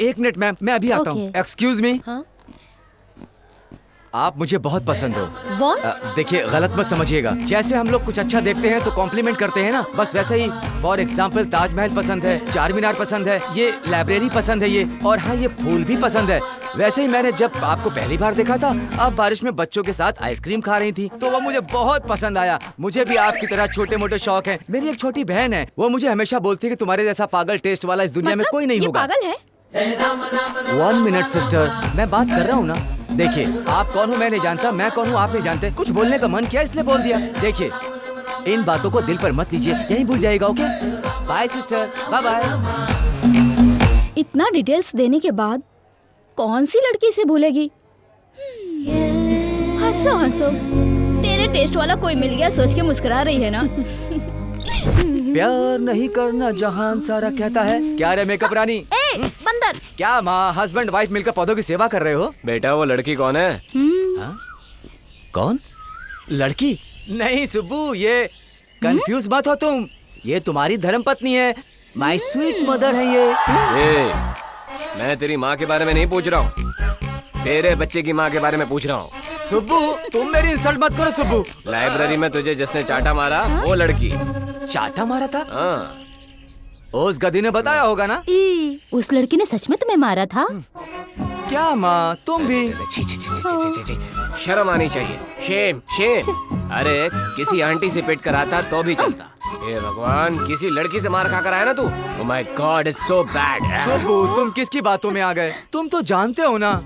एक minute ma'am, मैं अभी आता हूँ। Okay. एक्सक्यूज मी, हाँ? आप मुझे बहुत पसंद हो। What? देखिए गलत मत समझिएगा, जैसे हम लोग कुछ अच्छा देखते हैं तो कॉम्प्लीमेंट करते हैं ना, बस वैसे ही। फॉर एग्जाम्पल ताजमहल पसंद है, चार मीनार पसंद है, ये लाइब्रेरी पसंद है, ये और हाँ ये फूल भी पसंद है। वैसे ही मैंने जब आपको पहली बार देखा था, आप बारिश में बच्चों के साथ आइसक्रीम खा रही थी, तो वो मुझे बहुत पसंद आया। मुझे भी आपकी तरह छोटे मोटे शौक हैं। मेरी एक छोटी बहन है, वो मुझे हमेशा बोलती है कि तुम्हारे जैसा पागल टेस्ट वाला इस दुनिया में कोई नहीं ये होगा। पागल है? 1 मिनट सिस्टर, मैं बात कर रहा हूँ ना। देखिए आप कौन हो मैं नहीं जानता, मैं कौन हूँ आप नहीं जानते। कुछ बोलने का मन किया इसलिए बोल दिया। देखिए इन बातों को दिल पर मत लीजिए, यही भूल जाएगा। Okay bye sister, bye bye. इतना डिटेल्स देने के बाद कौन सी लड़की से भूलेगी? हंसो हंसो, तेरे टेस्ट वाला कोई मिल गया सोच के मुस्कुरा रही है ना। प्यार नहीं करना जहान सारा कहता है। क्या रे मेकअप रानी? बंदर। क्या माँ हस्बैंड वाइफ मिलकर पौधों की सेवा कर रहे हो? बेटा वो लड़की कौन है? हाँ? कौन लड़की? नहीं सुब्बू, ये कंफ्यूज मत हो तुम, ये तुम्हारी धर्मपत्नी है। माय स्वीट मदर है ये। मैं तेरी माँ के बारे में नहीं पूछ रहा हूँ, तेरे बच्चे की माँ के बारे में पूछ रहा हूँ। सुब्बू तुम मेरी इंसल्ट मत करो सुब्बू। लाइब्रेरी में तुझे जिसने चाटा मारा वो लड़की। चाटा मारा था? हाँ। उस गधी ने बताया होगा ना। उस लड़की ने सच में तुम्हें मारा था? क्या माँ तुम भी? छी छी छी छी छी छी छी, शर्म आनी चाहिए। Shem Shem. अरे किसी आंटी से पेट कर आता तो भी चलता। हे भगवान, किसी लड़की से मार खाकर आया ना तू। Oh my God, it's so bad. Subbu तुम किसकी बातों में आ गए? तुम तो जानते हो ना।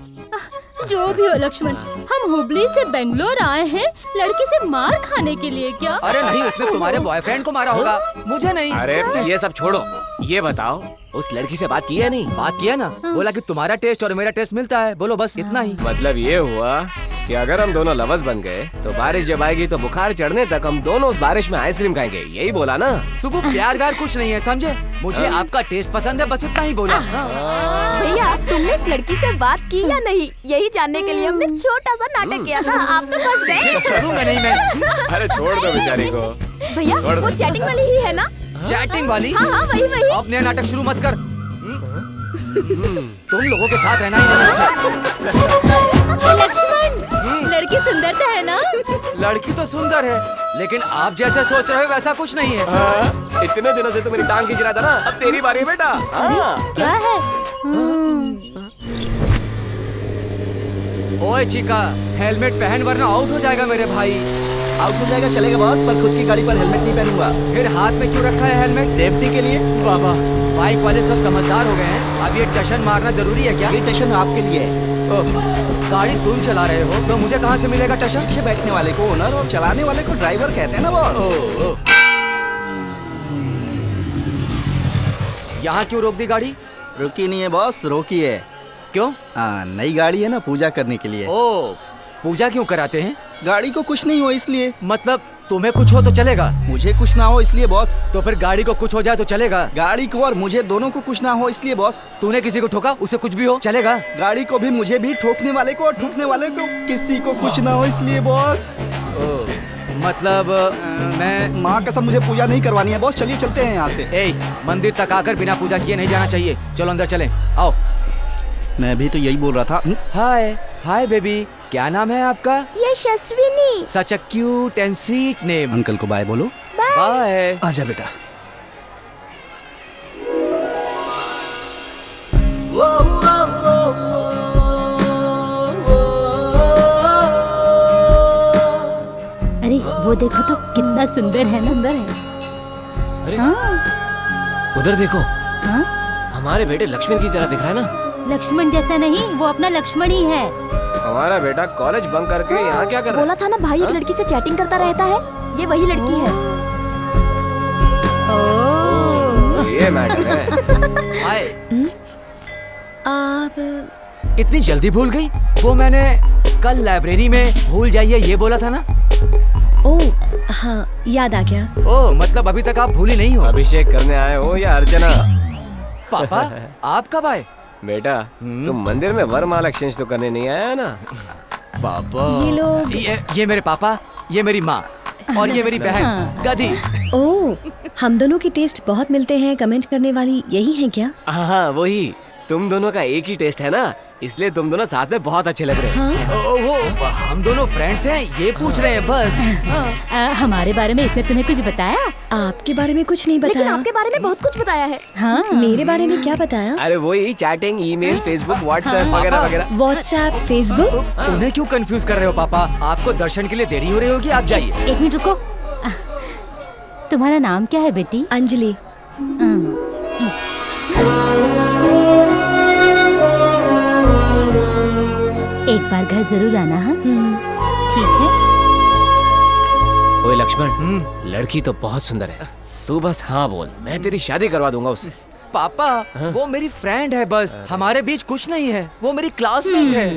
जो भी हो लक्ष्मण, हम हुबली से बेंगलोर आए हैं लड़की से मार खाने के लिए क्या? अरे नहीं, उसने तुम्हारे बॉयफ्रेंड को मारा होगा, मुझे नहीं। अरे ये सब छोड़ो, ये बताओ उस लड़की से बात की है नहीं? बात किया ना, बोला कि तुम्हारा टेस्ट और मेरा टेस्ट मिलता है। बोलो बस इतना ही। मतलब ये हुआ कि अगर हम दोनों लवर्स बन गए तो बारिश जब आएगी तो बुखार चढ़ने तक हम दोनों उस बारिश में आइसक्रीम खाएंगे, यही बोला ना? सुबह प्यार व्यार कुछ नहीं है समझे, मुझे आपका टेस्ट पसंद है, बस इतना ही बोला। भैया तुमने इस लड़की से बात की या नहीं, यही जानने के लिए हमने छोटा सा नाटक किया था। आप तो फंस गए। छोड़ूंगा नहीं मैं। अरे छोड़ दो बेचारी को। भैया वो चैटिंग वाली ही है ना? चैटिंग वाली? हाँ वही। अब नया नाटक शुरू मत कर। तुम लोगों के साथ रहना ही नहीं। लक्ष्मण, लड़की सुंदर तो है ना? लड़की तो सुंदर है, लेकिन आप जैसे सोच रहे हो वैसा कुछ नहीं है। इतने दिनों से तो मेरी टांग खींच रहा था ना, अब तेरी बारी है बेटा। क्या है? ओए चिका, हेलमेट पहन वरना आउट हो जाएगा मेरे भाई। आउट हो जाएगा चलेगा बॉस, पर खुद की गाड़ी पर हेलमेट नहीं पहनूंगा। फिर हाथ में क्यों रखा है हेलमेट? सेफ्टी के लिए। बाबा बाइक वाले सब समझदार हो गए हैं, अब ये टशन मारना जरूरी है क्या? ये टशन आपके लिए है। ओह, गाड़ी तुम चला रहे हो तो मुझे कहाँ से मिलेगा टशन? पीछे बैठने वाले को ओनर और चलाने वाले को ड्राइवर कहते हैं ना बॉस। यहाँ क्यों रोक दी गाड़ी? रुकी नहीं है बॉस, रोकी है। क्यों? नई गाड़ी है ना, पूजा करने के लिए। ओ, पूजा क्यों कराते हैं? गाड़ी को कुछ नहीं हो इसलिए। मतलब तुम्हें कुछ हो तो चलेगा, मुझे कुछ ना हो इसलिए बॉस। तो फिर गाड़ी को कुछ हो जाए तो चलेगा? गाड़ी को और मुझे दोनों को कुछ ना हो इसलिए बॉस। तूने किसी को ठोका, उसे कुछ भी हो चलेगा? गाड़ी को भी मुझे भी, ठोकने वाले को और ठोकने वाले को किसी को कुछ ना हो इसलिए बॉस। मतलब मैं माँ कसम मुझे पूजा नहीं करवानी है बॉस, चलिए चलते हैं यहाँ से। मंदिर तक आकर बिना पूजा किए नहीं जाना चाहिए। चलो अंदर चलें, आओ। मैं भी तो यही बोल रहा था। हाय हाय बेबी, क्या नाम है आपका? Yashaswini. Such a cute and sweet name. Uncle को बाय बोलो। बाय। आजा बेटा। अरे वो देखो तो कितना सुंदर है ना। सुंदर है। अरे हाँ। उधर देखो, हाँ? हमारे बेटे लक्ष्मण की तरह दिख रहा है ना? लक्ष्मण जैसा नहीं, वो अपना लक्ष्मण ही है। हमारा बेटा कॉलेज बंक करके यहाँ क्या कर रहा है? बोला था ना भाई एक लड़की से चैटिंग करता रहता है, ये वही लड़की है। ये मैटर है। हाय। आप इतनी जल्दी भूल गई? वो मैंने कल लाइब्रेरी में भूल जाइए ये बोला था ना? ओह हाँ, याद आ गया। ओह, मतलब अभी तक आप भूली नहीं हो? अभिषेक करने आए हो या अर्चना? पापा आप कब आए? बेटा तुम मंदिर में वरमाला एक्सचेंज तो करने नहीं आया ना? पापा ये लोग ये मेरे पापा, ये मेरी माँ और ये मेरी बहन गधी। ओह, हम दोनों की टेस्ट बहुत मिलते हैं, कमेंट करने वाली यही है क्या? हाँ वही। तुम दोनों का एक ही टेस्ट है ना, इसलिए तुम दोनों साथ में बहुत अच्छे लग रहे हैं। वो हम दोनों फ्रेंड्स हैं, ये पूछ रहे हैं बस। हमारे बारे में इसने तुम्हें कुछ बताया? आपके बारे में कुछ नहीं लेकिन बताया। आपके बारे में बहुत कुछ बताया है। हाँ। मेरे बारे में क्या बताया? अरे वही चैटिंग, ईमेल, फेसबुक, व्हाट्सएप वगैरह वगैरह। WhatsApp, Facebook. उन्हें क्यों कंफ्यूज कर रहे हो पापा? आपको दर्शन के लिए देरी हो रही होगी, आप जाइए। एक मिनट रुको। तुम्हारा नाम क्या है बेटी? अंजलि। एक बार घर जरूर आना। हाँ ठीक है। ओए लक्ष्मण, लड़की तो बहुत सुंदर है, तू बस हाँ बोल, मैं तेरी शादी करवा दूंगा उससे। पापा वो मेरी फ्रेंड है, बस हमारे बीच कुछ नहीं है, वो मेरी क्लासमेट है।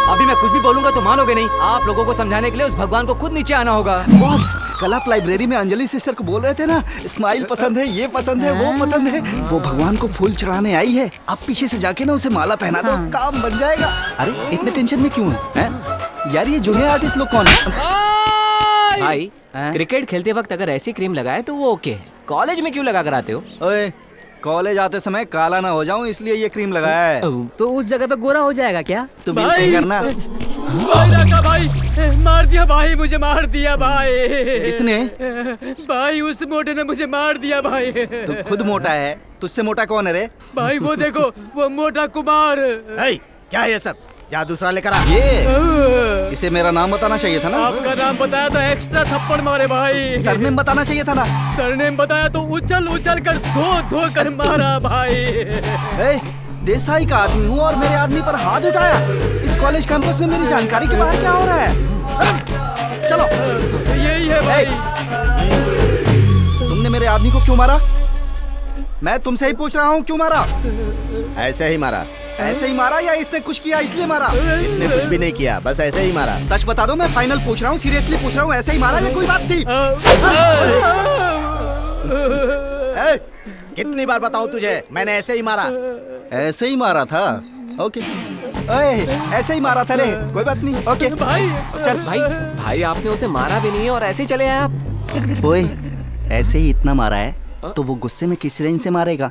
अभी मैं कुछ भी बोलूंगा तो मानोगे नहीं। आप लोगों को समझाने के लिए उस भगवान को खुद नीचे आना होगा। बॉस, कल आप लाइब्रेरी में अंजलि सिस्टर को बोल रहे थे ना, स्माइल पसंद है, ये पसंद है, वो पसंद है। वो भगवान को फूल चढ़ाने आई है, आप पीछे से जाके ना उसे माला पहना दो, काम बन जाएगा। अरे इतने टेंशन में क्यों है? यार ये जूनियर आर्टिस्ट लोग कौन है? भाई क्रिकेट खेलते वक्त अगर ऐसी क्रीम लगाए तो वो ओके है, कॉलेज में क्यों लगा कर आते हो? ओए, कॉलेज आते समय काला ना हो जाऊं इसलिए ये क्रीम लगाया है। तो उस जगह पे गोरा हो जाएगा क्या? तू बिल्कुल करना। भाई मार दिया भाई, मुझे मार दिया भाई। किसने? भाई उस मोटे ने मुझे मार दिया भाई। तू खुद मोटा है, तुझसे मोटा कौन है रे? भाई वो देखो, वो मोटा कुमार। क्या है ये सब? जा दूसरा लेकर आ। ये इसे मेरा नाम बताना चाहिए था ना। आपका नाम बताया तो एक्स्ट्रा थप्पड़ मारे भाई। सरनेम बताना चाहिए था ना। सरनेम बताया तो उछल उछल कर धो कर मारा भाई। ए, देसाई का आदमी हूँ और मेरे आदमी पर हाथ उठाया। इस कॉलेज कैंपस में मेरी जानकारी के बाहर क्या हो रहा है? चलो। यही है भाई। तुमने मेरे आदमी को क्यों मारा? मैं तुमसे ही पूछ रहा हूँ, क्यों मारा? ऐसे ही मारा। ऐसे ही मारा या इसने कुछ किया इसलिए मारा? इसने कुछ भी नहीं किया, बस ऐसे ही मारा। सच बता दो, मैं फाइनल पूछ रहा हूँ, सीरियसली पूछ रहा हूँ, ऐसे ही मारा या कोई बात थी? ए, कितनी बार बताऊं तुझे, मैंने ऐसे ही मारा। ऐसे ही मारा था? ओके। ओए, ऐसे ही मारा था रे, कोई बात नहीं। ओके भाई चल। भाई आपने उसे मारा भी नहीं है और ऐसे ही चले आए आप। ओए, ऐसे ही इतना मारा है तो वो गुस्से में किस रेंज से मारेगा?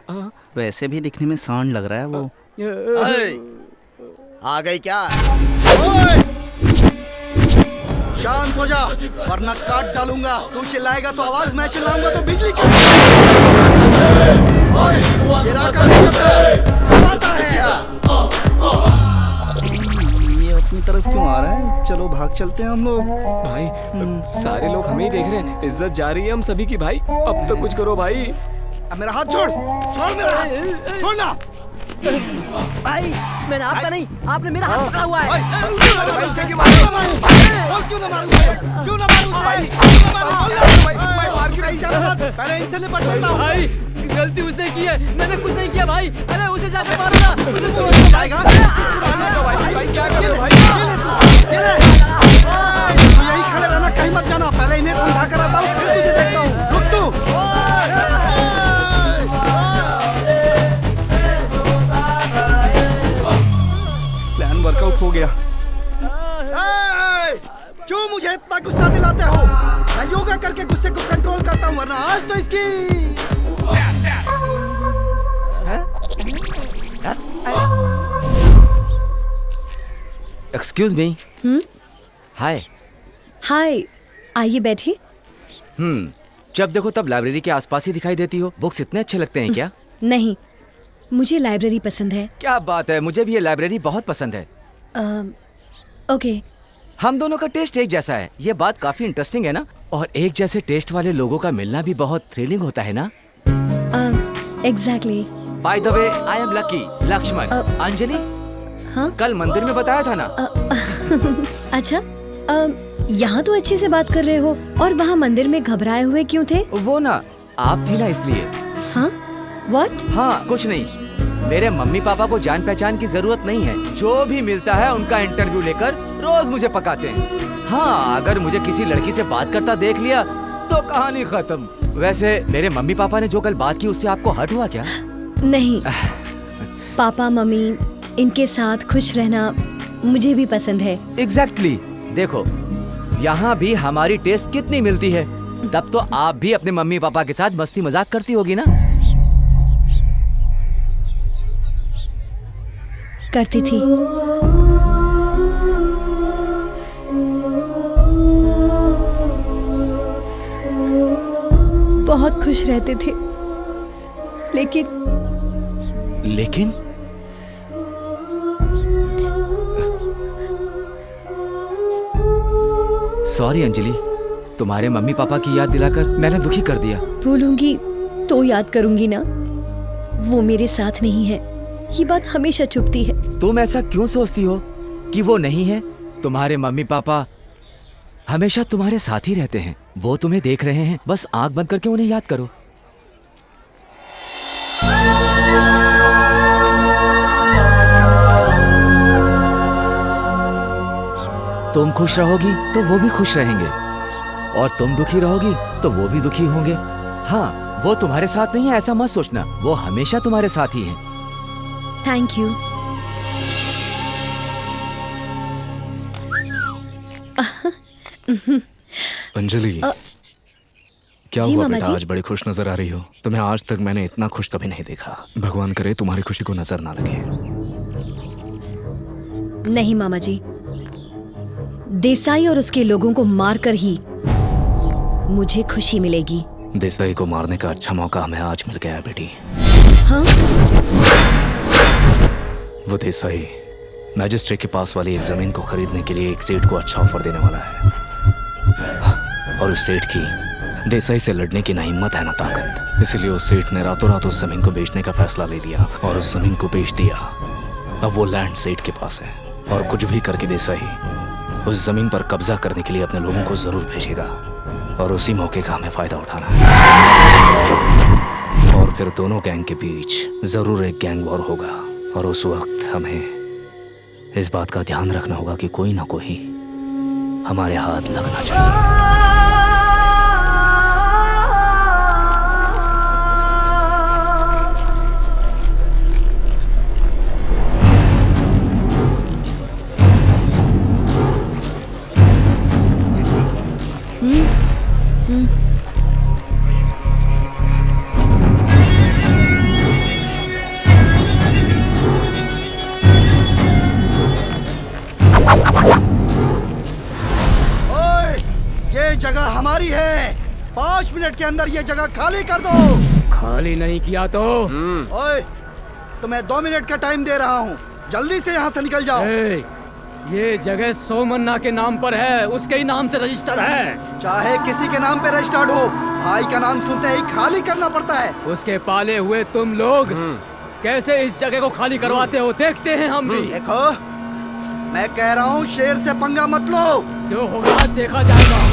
वैसे भी दिखने में सांड लग रहा है वो। आ गई क्या? शांत हो जा वरना काट डालूंगा। तू चिल्लाएगा तो आवाज, मैं चिल्लाऊंगा तो बिजली की। ये अपनी तरफ क्यों आ रहा है? चलो भाग चलते हैं हम लोग। भाई सारे लोग हमें ही देख रहे हैं, इज्जत जा रही है हम सभी की। भाई अब तो कुछ करो भाई। अब मेरा हाथ छोड़, छोड़ मेरा हाथ, छोड़ना। भाई मैंने आपका नहीं, आपने मेरा हाथ पकड़ा हुआ है। पहले इनसे निपट लेता हूं। भाई गलती उसने की है, मैंने कुछ नहीं किया भाई। अरे उसे जाके मारो ना, उसे छोड़ दो। जाएगा? भाई क्या कर रहे हो भाई? तू यही खड़े रहना, कहीं मत जाना। पहले इन्हें समझा कर आता हूँ, फिर तुझे देखता हूँ। रुक तू। प्लान वर्कआउट हो गया। क्यों मुझे इतना गुस्सा दिलाते हो? मैं योगा करके गुस्से को कंट्रोल करता हूँ, वरना आज तो इसकी। Excuse me. हाय। हाय, आइए बैठिए। जब देखो तब लाइब्रेरी के आसपास ही दिखाई देती हो। बुक्स इतने अच्छे लगते हैं क्या? नहीं, मुझे लाइब्रेरी पसंद है। क्या बात है, मुझे भी ये लाइब्रेरी बहुत पसंद है। ओके। हम दोनों का टेस्ट एक जैसा है, ये बात काफी इंटरेस्टिंग है ना। और एक जैसे टेस्ट वाले लोगों का मिलना भी बहुत थ्रिलिंग होता है ना। Exactly. By the way, I am lucky. Lakshman. Anjali? हाँ? कल मंदिर में बताया था ना। अच्छा, यहाँ तो अच्छे से बात कर रहे हो, और वहाँ मंदिर में घबराए हुए क्यों थे? वो ना, आप थी ना इसलिए। हाँ? What? हाँ कुछ नहीं, मेरे मम्मी पापा को जान पहचान की जरूरत नहीं है। जो भी मिलता है उनका इंटरव्यू लेकर रोज मुझे पकाते हैं। हाँ, अगर मुझे किसी लड़की से बात करता देख लिया तो कहानी खत्म। वैसे मेरे मम्मी पापा ने जो कल बात की उससे आपको हर्ट हुआ क्या? नहीं, पापा मम्मी इनके साथ खुश रहना मुझे भी पसंद है। एग्जैक्टली। देखो, यहाँ भी हमारी टेस्ट कितनी मिलती है। तब तो आप भी अपने मम्मी पापा के साथ मस्ती मजाक करती होगी ना? करती थी। बहुत खुश रहते थे। लेकिन सॉरी अंजलि, तुम्हारे मम्मी पापा की याद दिलाकर मैंने दुखी कर दिया। भूलूंगी तो याद करूंगी ना, वो मेरे साथ नहीं है, ये बात हमेशा चुभती है। तुम ऐसा क्यों सोचती हो कि वो नहीं है? तुम्हारे मम्मी पापा हमेशा तुम्हारे साथ ही रहते हैं। वो तुम्हें देख रहे हैं, बस आंख बंद करके उन्हें याद करो। तुम खुश रहोगी तो वो भी खुश रहेंगे, और तुम दुखी रहोगी तो वो भी दुखी होंगे। हाँ, वो तुम्हारे साथ नहीं है ऐसा मत सोचना, वो हमेशा तुम्हारे साथ ही है। Thank you. अंजलि, क्या जी हुआ मामा बेटा? जी? आज बड़ी खुश नजर आ रही हो। तुम्हें आज तक मैंने इतना खुश कभी नहीं देखा। भगवान करे तुम्हारी खुशी को नजर ना लगे। नहीं मामा जी, देसाई और उसके लोगों को मारकर ही मुझे खुशी मिलेगी। देसाई को मारने का अच्छा मौका हमें आज मिल गया है बेटी। हाँ? वो देसाई मैजिस्ट्रेट के पास वाली एक जमीन को खरीदने के लिए एक सेठ को अच्छा ऑफर देने वाला है, और उस सेठ की देसाई से लड़ने की ना हिम्मत है ना ताकत। इसलिए उस सेठ ने रातों रात उस जमीन को बेचने का फैसला ले लिया और उस जमीन को बेच दिया। अब वो लैंड सेठ के पास है, और कुछ भी करके देसाई उस जमीन पर कब्जा करने के लिए अपने लोगों को जरूर भेजेगा, और उसी मौके का हमें फायदा उठाना है। और फिर दोनों गैंग के बीच जरूर एक गैंग वॉर होगा, और उस वक्त हमें इस बात का ध्यान रखना होगा कि कोई ना कोई हमारे हाथ लगना चाहिए। जगह हमारी है, 5 मिनट के अंदर ये जगह खाली कर दो। खाली नहीं किया तो ओए, तुम्हें 2 मिनट का टाइम दे रहा हूँ, जल्दी से यहाँ से निकल जाओ। ये जगह सोमन्ना के नाम पर है, उसके ही नाम से रजिस्टर है। चाहे किसी के नाम पे रजिस्टर्ड हो, भाई का नाम सुनते ही खाली करना पड़ता है। उसके पाले हुए तुम लोग कैसे इस जगह को खाली करवाते हो, देखते हैं हम भी। देखो, मैं कह रहा हूँ शेर से पंगा मत लो। जो होगा देखा जाएगा।